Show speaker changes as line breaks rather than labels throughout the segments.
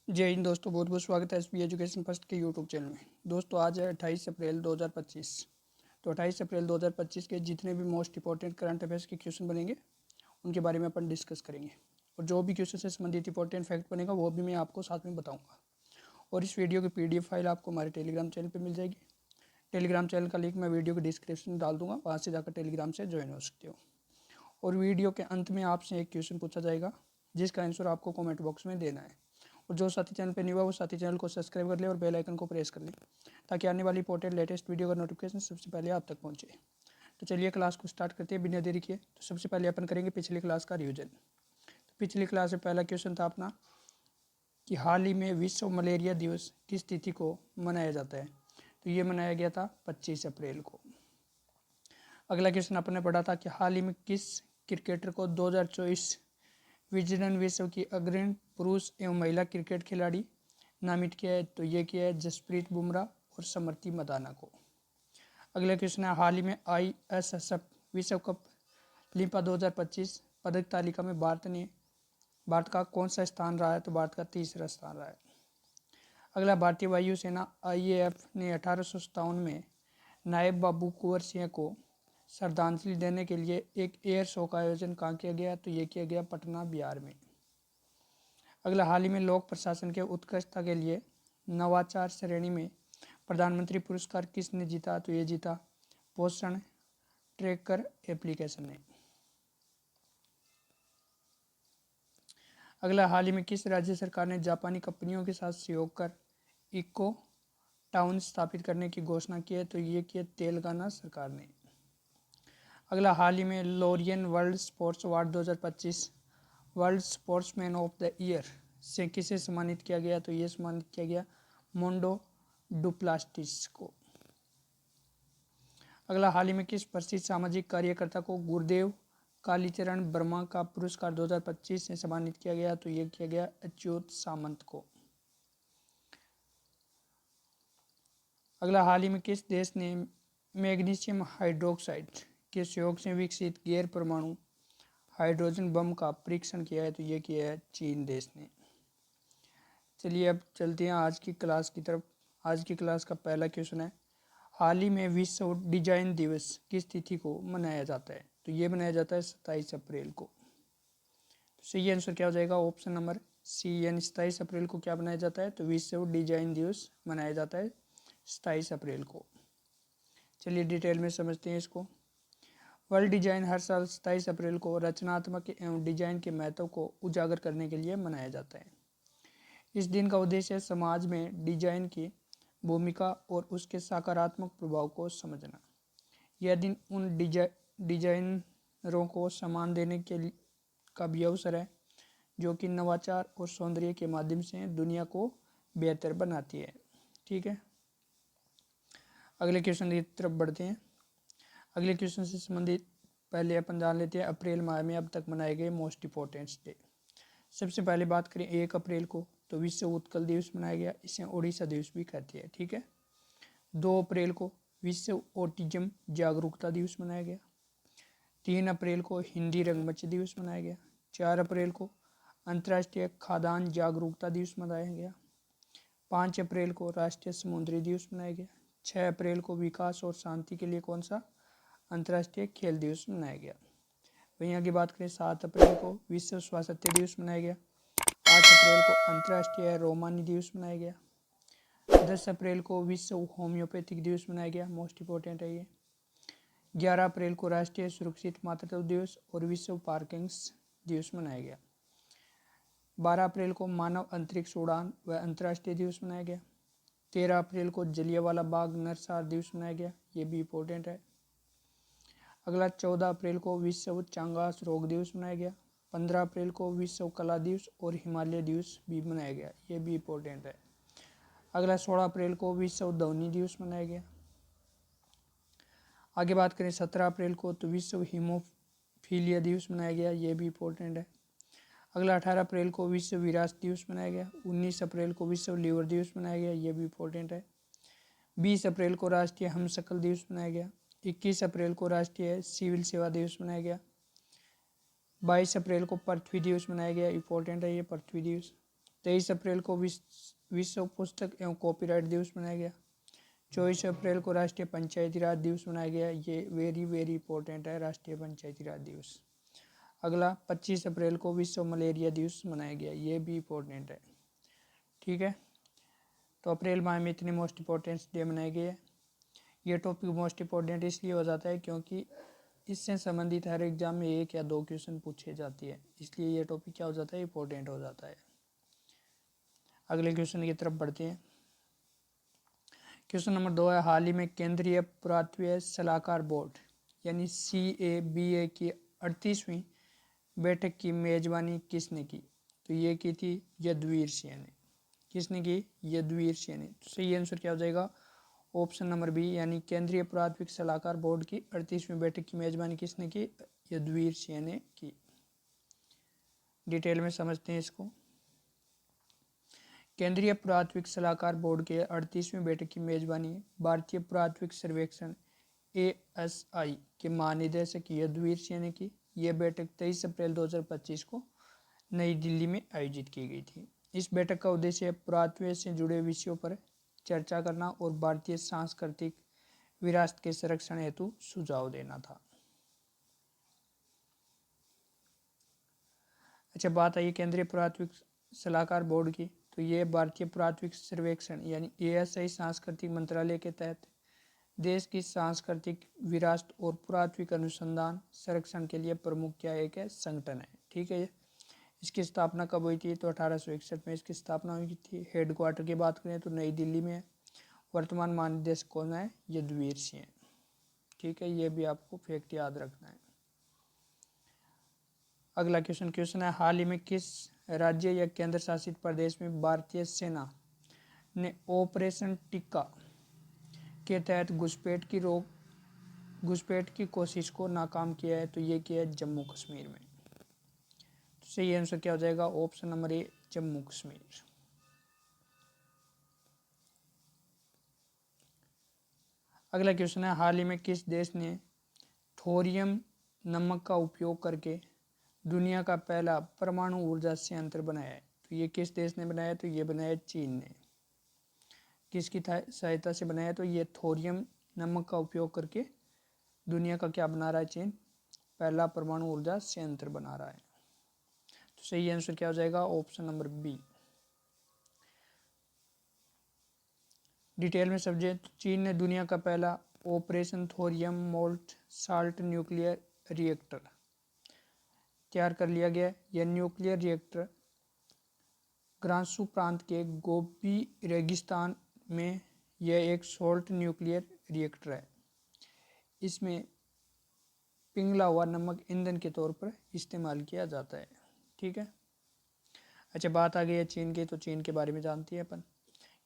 जय हिंद दोस्तों, बहुत बहुत स्वागत है एसबी एजुकेशन फर्स्ट के यूट्यूब चैनल में। दोस्तों आज है 28 अप्रैल 2025। तो 28 अप्रैल 2025 के जितने भी मोस्ट इंपॉर्टेंट करंट अफेयर्स के क्वेश्चन बनेंगे उनके बारे में अपन डिस्कस करेंगे, और जो भी क्वेश्चन से संबंधित इंपॉर्टेंट फैक्ट बनेगा वो भी मैं आपको साथ में बताऊँगा। और इस वीडियो की PDF फाइल आपको हमारे टेलीग्राम चैनल पर मिल जाएगी। टेलीग्राम चैनल का लिंक मैं वीडियो के डिस्क्रिप्शन में डाल दूँगा, वहाँ से जाकर टेलीग्राम से ज्वाइन हो सकते हो। और वीडियो के अंत में आपसे एक क्वेश्चन पूछा जाएगा जिसका आंसर आपको कमेंट बॉक्स में देना है। और जो साथी चैनल पे न्यू है वो साथी चैनल को सब्सक्राइब कर ले और बेल आइकन को प्रेस कर ले, ताकि आने वाली इंपॉर्टेंट लेटेस्ट वीडियो का नोटिफिकेशन सबसे पहले आप तक पहुंचे। तो चलिए क्लास को स्टार्ट करते हैं बिना देरी किए। तो सबसे पहले अपन करेंगे पिछली क्लास का रिविजन। तो पिछली क्लास में पहला क्वेश्चन था अपना कि हाल ही में विश्व मलेरिया दिवस किस तिथि को मनाया जाता है। तो ये मनाया गया था 25 अप्रैल को। अगला क्वेश्चन अपन ने पढ़ा था कि हाल ही में किस क्रिकेटर को 2024 विजडन विश्व की अग्रणी पुरुष एवं महिला क्रिकेट खिलाड़ी नामित किया है। तो ये किया है जसप्रीत बुमराह और स्मृति मंदाना को। अगला क्वेश्चन है हाल ही में ISSF विश्व कप लिम्पा 2025 पदक तालिका में भारत का कौन सा स्थान रहा है। तो भारत का तीसरा स्थान रहा है। अगला भारतीय वायुसेना IAF ने 1857 में नायब बाबू कुंवर सिंह को श्रद्धांजलि देने के लिए एक एयर शो का आयोजन कहाँ किया गया। तो ये किया गया पटना बिहार में। अगला हाल ही में लोक प्रशासन के उत्कृष्टता के लिए नवाचार श्रेणी में प्रधानमंत्री पुरस्कार किसने जीता। तो ये जीता पोषण ट्रैकर एप्लीकेशन ने। अगला हाल ही में किस राज्य सरकार ने जापानी कंपनियों के साथ सहयोग कर इको टाउन स्थापित करने की घोषणा की है। तो ये की तेलंगाना सरकार ने। अगला हाल ही में Laureus world sports award 2025 world sportsman of the year से किसे सम्मानित किया गया। तो ये सम्मानित किया गया मोंडो डुप्लास्टिस को। अगला हाल ही में किस प्रसिद्ध सामाजिक कार्यकर्ता को गुरुदेव कालीचरण वर्मा का पुरस्कार 2025 से सम्मानित किया गया। तो ये किया गया अच्युत सामंत को। अगला हाल ही में किस देश ने मैग्नीशियम हाइड्रोक्साइड के सहयोग से विकसित गैर परमाणु हाइड्रोजन बम का परीक्षण किया है। तो ये किया है चीन देश ने। चलिए अब चलते हैं आज की क्लास की तरफ। आज की क्लास का पहला क्वेश्चन है हाल ही में विश्व डिजाइन दिवस किस तिथि को मनाया जाता है। तो ये मनाया जाता है 27 अप्रैल को। तो सही आंसर क्या हो जाएगा ऑप्शन नंबर सी, यानी 27 अप्रैल को क्या मनाया जाता है। तो विश्व डिजाइन दिवस मनाया जाता है 27 अप्रैल को। चलिए डिटेल में समझते हैं इसको। वर्ल्ड डिजाइन हर साल 27 अप्रैल को रचनात्मक एवं डिजाइन के महत्व को उजागर करने के लिए मनाया जाता है। इस दिन का उद्देश्य समाज में डिजाइन की भूमिका और उसके सकारात्मक प्रभाव को समझना। यह दिन उन डिजाइनरों को सम्मान देने का भी अवसर है जो कि नवाचार और सौंदर्य के माध्यम से दुनिया को बेहतर बनाती है। ठीक है, अगले क्वेश्चन की तरफ बढ़ते हैं। अगले क्वेश्चन से संबंधित पहले अपन जान लेते हैं अप्रैल माह में अब तक मनाए गए मोस्ट इंपॉर्टेंट डे। सबसे पहले बात करें 1 अप्रैल को, तो विश्व उत्कल दिवस मनाया गया, इसे ओडिशा दिवस भी कहते हैं। ठीक है। 2 अप्रैल को विश्व ऑटिज्म जागरूकता दिवस मनाया गया। 3 अप्रैल को हिंदी रंगमंच दिवस मनाया गया। 4 अप्रैल को अंतर्राष्ट्रीय खाद्यान्न जागरूकता दिवस मनाया गया। 5 अप्रैल को राष्ट्रीय समुद्री दिवस मनाया गया। 6 अप्रैल को विकास और शांति के लिए कौन सा अंतर्राष्ट्रीय खेल दिवस मनाया गया। वहीं आगे बात करें 7 अप्रैल को विश्व स्वास्थ्य दिवस मनाया गया। 8 अप्रैल को अंतर्राष्ट्रीय रोमानी दिवस मनाया गया। 10 अप्रैल को विश्व होम्योपैथिक दिवस मनाया गया, मोस्ट इंपॉर्टेंट है ये। 11 अप्रैल को राष्ट्रीय सुरक्षित मातृत्व दिवस और विश्व पार्किंग्स दिवस मनाया गया। 12 अप्रैल को मानव अंतरिक्ष उड़ान व अंतर्राष्ट्रीय दिवस मनाया गया। 13 अप्रैल को जलियांवाला बाग नरसंहार दिवस मनाया गया, ये भी इम्पोर्टेंट है। अगला 14 अप्रैल को विश्व चांगास रोग दिवस मनाया गया। 15 अप्रैल को विश्व कला दिवस और हिमालय दिवस भी मनाया गया, ये भी इम्पोर्टेंट है। अगला 16 अप्रैल को विश्व ध्वनि दिवस मनाया गया। आगे बात करें 17 अप्रैल को, तो विश्व हीमोफीलिया दिवस मनाया गया, ये भी इम्पोर्टेंट है। अगला 18 अप्रैल को विश्व विरासत दिवस मनाया गया। 19 अप्रैल को विश्व लीवर दिवस मनाया गया, ये भी इम्पोर्टेंट है। 20 अप्रैल को राष्ट्रीय हमशक्ल दिवस मनाया गया। 21 अप्रैल को राष्ट्रीय सिविल सेवा दिवस मनाया गया। 22 अप्रैल को पृथ्वी दिवस मनाया गया, इम्पोर्टेंट है ये पृथ्वी दिवस। 23 अप्रैल को विश्व पुस्तक एवं कॉपीराइट दिवस मनाया गया। 24 अप्रैल को राष्ट्रीय पंचायती राज दिवस मनाया गया। ये वेरी वेरी इंपॉर्टेंट है, राष्ट्रीय पंचायती राज दिवस। अगला 25 अप्रैल को विश्व मलेरिया दिवस मनाया गया, ये भी इंपॉर्टेंट है। ठीक है, तो अप्रैल माह में इतने मोस्ट इंपॉर्टेंट डे मनाए गए। ये टॉपिक मोस्ट इंपॉर्टेंट इसलिए हो जाता है क्योंकि इससे संबंधित हर एग्जाम में 1 या 2 क्वेश्चन पूछे जाती है, इसलिए ये टॉपिक क्या हो जाता है, इंपॉर्टेंट हो जाता है। अगले क्वेश्चन की तरफ बढ़ते हैं। क्वेश्चन नंबर 2 है, हाल ही में केंद्रीय पुरातत्व सलाहकार बोर्ड यानी CABA की 38वीं बैठक की मेजबानी किसने की? तो ये की थी यदुवीर सिंह ने। किसने की? यदुवीर सिंह ने। तो सही आंसर क्या हो जाएगा? ऑप्शन नंबर बी, यानी केंद्रीय पुरातत्व सलाहकार बोर्ड की 38वीं बैठक की मेजबानी किसने की? यदुवीर सिंह ने की। डिटेल में समझते हैं इसको। केंद्रीय पुरातत्व सलाहकार बोर्ड के 38वीं बैठक की मेजबानी भारतीय पुरातत्व सर्वेक्षण ASI के महानिदेशक यदुवीर सिंह ने की। यह बैठक 23 अप्रैल 2025 को नई दिल्ली में आयोजित की गई थी। इस बैठक का उद्देश्य पुरातत्व से जुड़े विषयों पर चर्चा करना और भारतीय सांस्कृतिक विरासत के संरक्षण हेतु सुझाव देना था। अच्छा, बात आई केंद्रीय पुरातत्व सलाहकार बोर्ड की, तो ये भारतीय पुरातत्व सर्वेक्षण यानी ASI सांस्कृतिक मंत्रालय के तहत देश की सांस्कृतिक विरासत और पुरातत्विक अनुसंधान संरक्षण के लिए प्रमुख क्या एक है संगठन है। ठीक है, इसकी स्थापना कब हुई थी? तो 1861 में इसकी स्थापना हुई थी। हेडक्वार्टर की बात करें तो नई दिल्ली में है। वर्तमान महानिदेशक कौन है? यदुवीर सिंह। ठीक है, ये भी आपको फैक्ट याद रखना है। अगला क्वेश्चन है, हाल ही में किस राज्य या केंद्र शासित प्रदेश में भारतीय सेना ने ऑपरेशन टिक्का के तहत घुसपैठ की कोशिश को नाकाम किया है? तो ये किया है जम्मू कश्मीर में। तो सही आंसर क्या हो जाएगा? Option number A, Jammu Kashmir. अगला क्वेश्चन है, हाल ही में किस देश ने थोरियम नमक का उपयोग करके दुनिया का पहला परमाणु ऊर्जा संयंत्र बनाया है? तो ये किस देश ने बनाया? तो ये बनाया चीन ने। किसकी सहायता से बनाया? तो ये थोरियम नमक का उपयोग करके दुनिया का क्या बना रहा है? चीन पहला परमाणु ऊर्जा संयंत्र बना रहा है। तो सही आंसर क्या हो जाएगा? Option number B. डिटेल में समझे तो चीन ने दुनिया का पहला operation thorium moult salt nuclear reactor तैयार कर लिया गया। यह न्यूक्लियर रिएक्टर ग्रांसू प्रांत के गोबी रेगिस्तान में यह एक सोल्ट न्यूक्लियर रिएक्टर है। इसमें पिघला हुआ नमक ईंधन के तौर पर इस्तेमाल किया जाता है। ठीक है, अच्छा बात आ गई है चीन की, तो चीन के बारे में जानते हैं अपन।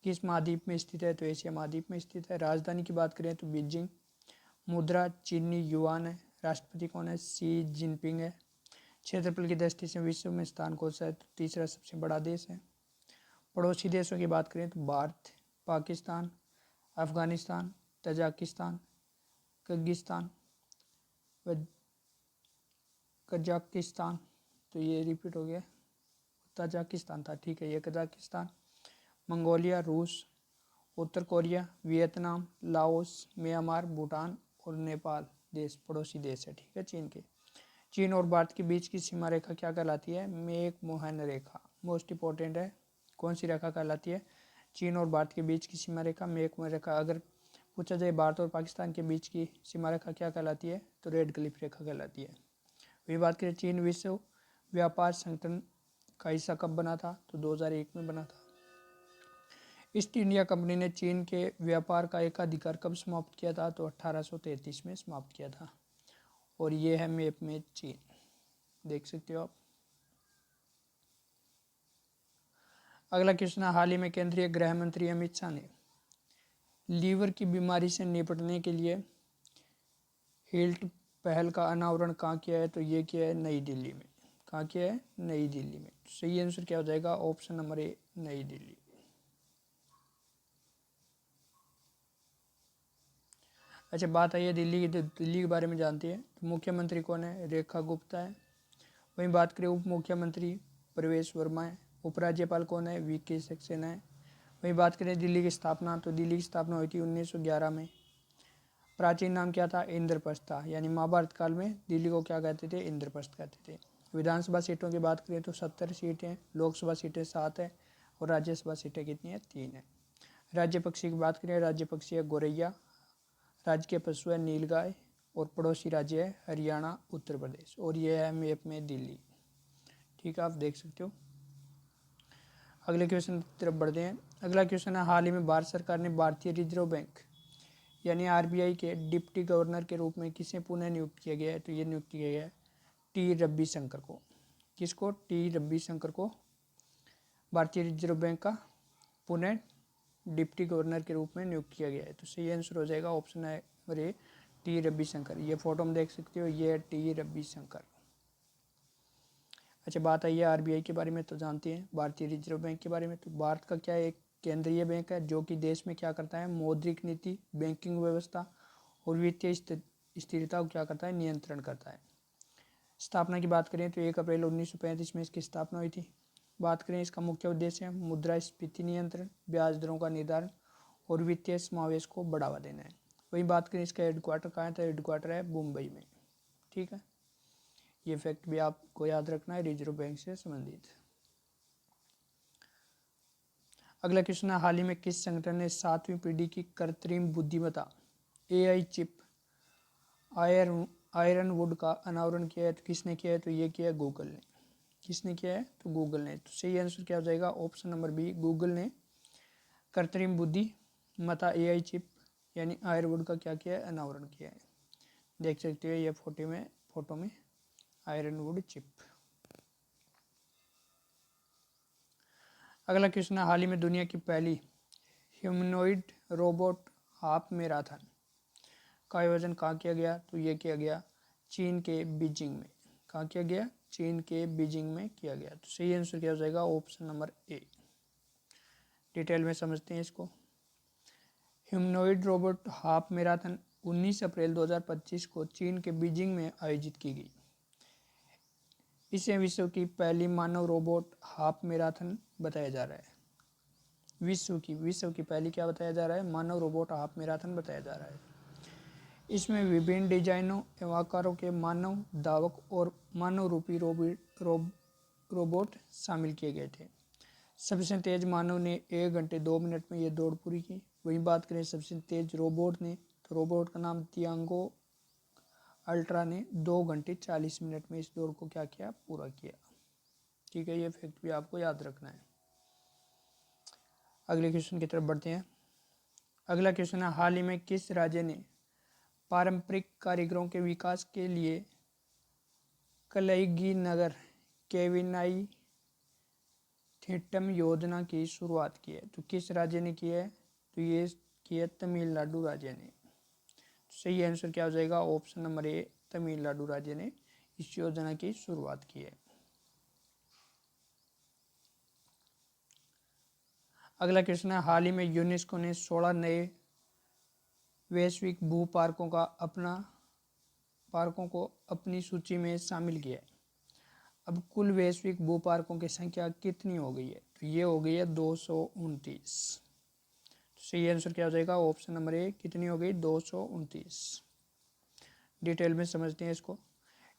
किस महाद्वीप में स्थित है? तो एशिया महाद्वीप में स्थित है। राजधानी की बात करें तो बीजिंग। मुद्रा चीनी युआन है। राष्ट्रपति कौन है? शी जिनपिंग है। क्षेत्रफल की दृष्टि से विश्व में स्थान कौन सा है? तो तीसरा सबसे बड़ा देश है। पड़ोसी देशों की बात करें तो भारत, पाकिस्तान, अफगानिस्तान, तजाकिस्तान, किर्गिस्तान व कजाकिस्तान। तो ये रिपीट हो गया, तजाकिस्तान था। ठीक है, ये कजाकिस्तान, मंगोलिया, रूस, उत्तर Korea, Vietnam, Laos, Myanmar, Bhutan और नेपाल देश पड़ोसी देश है। ठीक है, चीन के। चीन और भारत के बीच की सीमा रेखा क्या कहलाती है? मैकमोहन रेखा। मोस्ट इंपॉर्टेंट है, कौन सी रेखा कहलाती है? चीन और भारत के बीच की सीमा रेखा मैकमोहन रेखा। अगर पूछा जाए भारत और पाकिस्तान के बीच की सीमा रेखा क्या कहलाती है? तो रेड क्लिफ रेखा कहलाती है। वही बात करें, चीन विश्व व्यापार संगठन का हिस्सा कब बना था? तो 2001 में बना था। ईस्ट इंडिया कंपनी ने चीन के व्यापार का एकाधिकार कब समाप्त किया था? तो 1833 में समाप्त किया था। और ये है मैप में चीन, देख सकते हो आप। अगला क्वेश्चन है, हाल ही में केंद्रीय गृह मंत्री अमित शाह ने लीवर की बीमारी से निपटने के लिए हेल्थ पहल का अनावरण कहाँ किया है? तो ये किया है नई दिल्ली में। कहाँ किया है? नई दिल्ली में। तो सही आंसर क्या हो जाएगा? ऑप्शन नंबर ए, नई दिल्ली। अच्छा बात आई है दिल्ली की, तो दिल्ली के बारे में जानते हैं। तो मुख्यमंत्री कौन है? रेखा गुप्ता है। वहीं बात करें उप मुख्यमंत्री, प्रवेश वर्मा है। उपराज्यपाल कौन है? वीके सक्सेना है। वही बात करें दिल्ली की स्थापना, तो दिल्ली की स्थापना हुई थी 1911 में। प्राचीन नाम क्या था? इंद्रप्रस्थ था, यानी महाभारत काल में दिल्ली को क्या कहते थे? इंद्रप्रस्थ कहते थे। विधानसभा सीटों की बात करें तो 70 सीटें, लोकसभा सीटें 7 है और राज्यसभा सीटें कितनी है? 3 है। राज्य पक्षी की बात करें, राज्य पक्षी है गौरैया, राज्य के पशु है नीलगाय और पड़ोसी राज्य है हरियाणा, उत्तर प्रदेश, और ये है मैप में दिल्ली। ठीक है, आप देख सकते हो। अगले क्वेश्चन की तरफ बढ़ते हैं। अगला क्वेश्चन है, हाल ही में भारत सरकार ने भारतीय रिजर्व बैंक यानी आरबीआई के डिप्टी गवर्नर के रूप में किसे पुनः नियुक्त किया गया है? तो ये नियुक्त किया गया है टी रविशंकर को। किसको? टी रविशंकर को भारतीय रिजर्व बैंक का पुनः डिप्टी गवर्नर के रूप में नियुक्त किया गया है। तो सही आंसर हो जाएगा ऑप्शन है ए, टी रविशंकर। ये फोटो में देख सकते हो, ये है टी रविशंकर। अच्छा, बात आई है आरबीआई के बारे में, तो जानते हैं भारतीय रिजर्व बैंक के बारे में। तो भारत का क्या एक केंद्रीय बैंक है जो कि देश में क्या करता है? मौद्रिक नीति, बैंकिंग व्यवस्था और वित्तीय स्थिरता को क्या करता है? नियंत्रण करता है। स्थापना की बात करें तो 1 अप्रैल 1935 में इसकी स्थापना हुई थी। बात करें इसका मुख्य उद्देश्य है मुद्रास्फीति नियंत्रण, ब्याज दरों का निर्धारण और वित्तीय समावेश को बढ़ावा देना है। वही बात करें इसका हेडक्वार्टर कहाँ है? तो हेडक्वार्टर है मुंबई में। ठीक है, ये फैक्ट भी आपको याद रखना है रिजर्व बैंक से संबंधित। अगला क्वेश्चन है, हाल ही में किस संगठन ने 7वीं पीढ़ी की कृत्रिम बुद्धिमत्ता एआई चिप आयरन वुड का अनावरण किया है? तो किसने किया है? तो ये किया है गूगल ने। किसने किया है? तो गूगल ने। तो सही आंसर क्या हो जाएगा? ऑप्शन नंबर बी, गूगल ने कृत्रिम बुद्धिमत्ता एआई चिप यानी आयरवुड का क्या किया है? अनावरण किया है। देख सकते हो ये फोटो में आयरन वुड चिप। अगला क्वेश्चन है, हाल ही में दुनिया की पहली ह्यूमनॉइड रोबोट हाफ मैराथन का आयोजन कहाँ किया गया? तो ये किया गया चीन के बीजिंग में। कहाँ किया गया? चीन के बीजिंग में किया गया। तो सही आंसर क्या हो जाएगा? Option number A. डिटेल में समझते हैं इसको। ह्यूमनॉइड रोबोट हाफ मैराथन 19 अप्रैल 2025 को चीन के बीजिंग में आयोजित की गई। इसे विश्व की पहली मानव रोबोट हाफ मैराथन बताया जा रहा है। विश्व की पहली क्या बताया जा रहा है? मानव रोबोट हाफ मैराथन बताया जा रहा है। इसमें विभिन्न डिजाइनों एवं आकारों के मानव धावक और मानव रूपी रोबोट शामिल किए गए थे। सबसे तेज मानव ने 1 घंटे 2 मिनट में ये दौड़ पूरी की। वहीं बात करें सबसे तेज रोबोट ने, तो रोबोट का नाम तियांगो अल्ट्रा ने 2 घंटे 40 मिनट में इस दौड़ को क्या किया? पूरा किया। ठीक है, ये फैक्ट भी आपको याद रखना है। अगले क्वेश्चन की तरफ बढ़ते हैं। अगला क्वेश्चन है, हाल ही में किस राज्य ने पारंपरिक कारीगरों के विकास के लिए कलईगी नगर केविनाई थिटम योजना की शुरुआत की है? तो किस राज्य ने की है? तो ये की है तमिलनाडु राज्य ने। तो सही आंसर क्या हो जाएगा? ऑप्शन नंबर ए, तमिलनाडु राज्य ने इस योजना की शुरुआत की है। अगला क्वेश्चन है, हाल ही में यूनेस्को ने 16 नए वैश्विक भू पार्कों को अपनी सूची में शामिल किया है। अब कुल वैश्विक भू पार्कों की संख्या कितनी हो गई है? तो ये हो गई है 229। तो सही आंसर क्या हो जाएगा? ऑप्शन नंबर ए, कितनी हो गई? 229। डिटेल में समझते हैं इसको।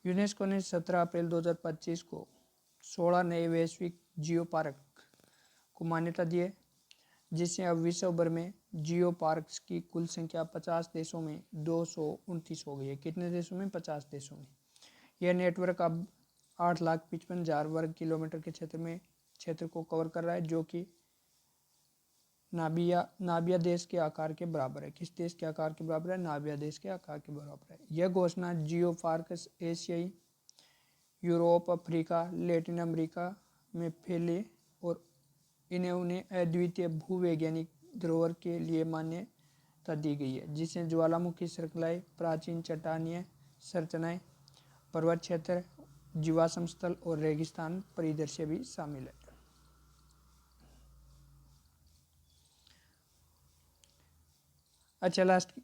यूनेस्को ने 17 अप्रैल 2025 को 16 नए वैश्विक जियो पार्क को मान्यता दी है, जिससे अब विश्व भर में जियो पार्क्स की कुल संख्या 50 देशों में 229 हो गई है। कितने देशों में? 50 देशों में। यह नेटवर्क अब 8,55,000 वर्ग किलोमीटर के क्षेत्र को कवर कर रहा है, जो कि नाबिया देश के आकार के बराबर है। किस देश के आकार के बराबर है? नाबिया देश के आकार के बराबर है। यह घोषणा जियो पार्क्स एशियाई, यूरोप, अफ्रीका, लैटिन अमेरिका में फैले और उन्हें अद्वितीय भूवैज्ञानिक धरोहर के लिए मान्यता दी गई है, जिसमें ज्वालामुखी श्रृंखलाएं, प्राचीन चट्टानीय संरचनाएं, पर्वत क्षेत्र, जीवाश्म स्थल और रेगिस्तान परिदृश्य भी शामिल है। अच्छा, लास्ट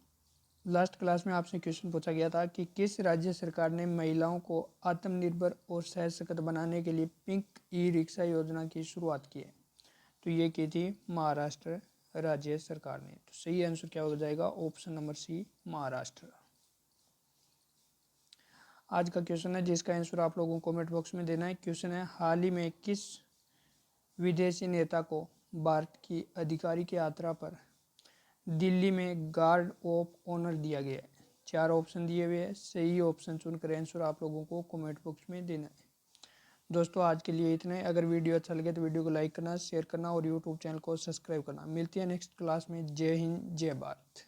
लास्ट क्लास में आपसे क्वेश्चन पूछा गया था कि किस राज्य सरकार ने महिलाओं को आत्मनिर्भर और सशक्त बनाने के लिए पिंक ई रिक्शा योजना की शुरुआत की है। तो ये की थी महाराष्ट्र राज्य सरकार ने। तो सही आंसर क्या हो जाएगा? Option number C, Maharashtra. आज का क्वेश्चन है जिसका आंसर आप लोगों को कमेंट बॉक्स में देना है। क्वेश्चन है, हाल ही में किस विदेशी नेता को भारत की आधिकारिक यात्रा पर दिल्ली में गार्ड ऑफ ऑनर दिया गया है? 4 ऑप्शन दिए हुए हैं, सही ऑप्शन चुनकर आंसर आप लोगों को कमेंट बॉक्स में देना है। दोस्तों आज के लिए इतना है। अगर वीडियो अच्छा लगे तो वीडियो को लाइक करना, शेयर करना और यूट्यूब चैनल को सब्सक्राइब करना। मिलती है नेक्स्ट क्लास में। जय हिंद, जय भारत।